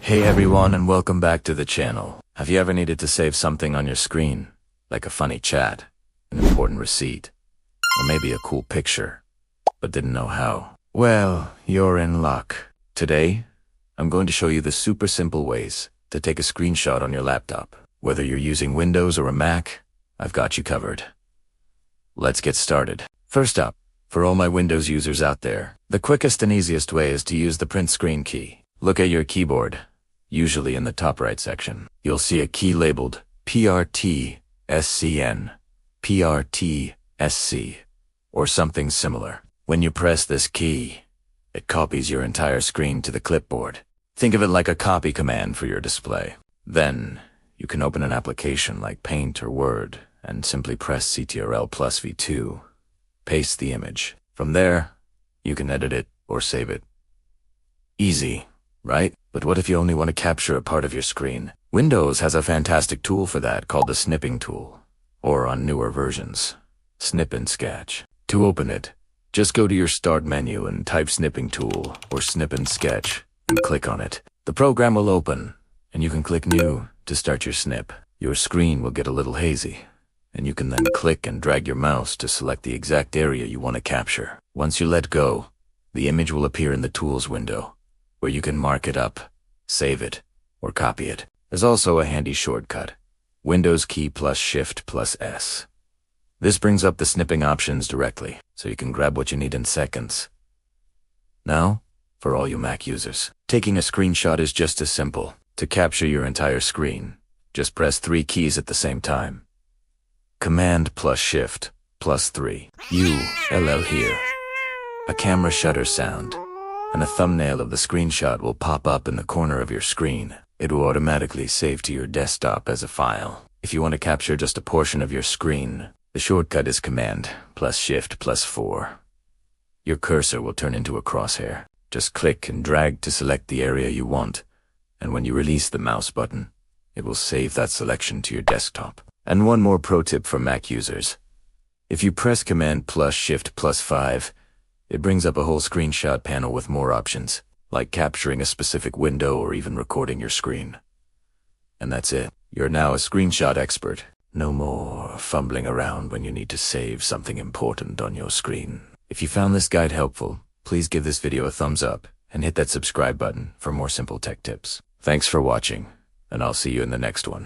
Hey everyone, and welcome back to the channel. Have you ever needed to save something on your screen? Like a funny chat, an important receipt, or maybe a cool picture, but didn't know how? Well, you're in luck. Today, I'm going to show you the super simple ways to take a screenshot on your laptop. Whether you're using Windows or a Mac, I've got you covered. Let's get started. First up, for all my Windows users out there, the quickest and easiest way is to use the print screen key. Look at your keyboard. Usually in the top right section, you'll see a key labeled PRT-SCN, PRT-SC, or something similar. When you press this key, it copies your entire screen to the clipboard. Think of it like a copy command for your display. Then, you can open an application like Paint or Word and simply press Ctrl+V2. Paste the image. From there, you can edit it or save it. Easy, right? But what if you only want to capture a part of your screen? Windows has a fantastic tool for that called the snipping tool, or on newer versions, snip and sketch. To open it, just go to your start menu and type snipping tool or snip and sketch and click on it. The program will open and you can click new to start your snip. Your screen will get a little hazy and you can then click and drag your mouse to select the exact area you want to capture. Once you let go, the image will appear in the tools window, where you can mark it up, save it, or copy it. There's also a handy shortcut, Windows key plus Shift plus S. This brings up the snipping options directly, so you can grab what you need in seconds. Now, for all you Mac users, taking a screenshot is just as simple. To capture your entire screen, just press 3 keys at the same time. Command plus Shift plus 3. ULL here. A camera shutter sound, and a thumbnail of the screenshot will pop up in the corner of your screen. It will automatically save to your desktop as a file. If you want to capture just a portion of your screen, the shortcut is Command plus Shift plus 4. Your cursor will turn into a crosshair. Just click and drag to select the area you want, and when you release the mouse button, it will save that selection to your desktop. And one more pro tip for Mac users. If you press Command plus Shift plus 5, it brings up a whole screenshot panel with more options, like capturing a specific window or even recording your screen. And that's it. You're now a screenshot expert. No more fumbling around when you need to save something important on your screen. If you found this guide helpful, please give this video a thumbs up and hit that subscribe button for more simple tech tips. Thanks for watching, and I'll see you in the next one.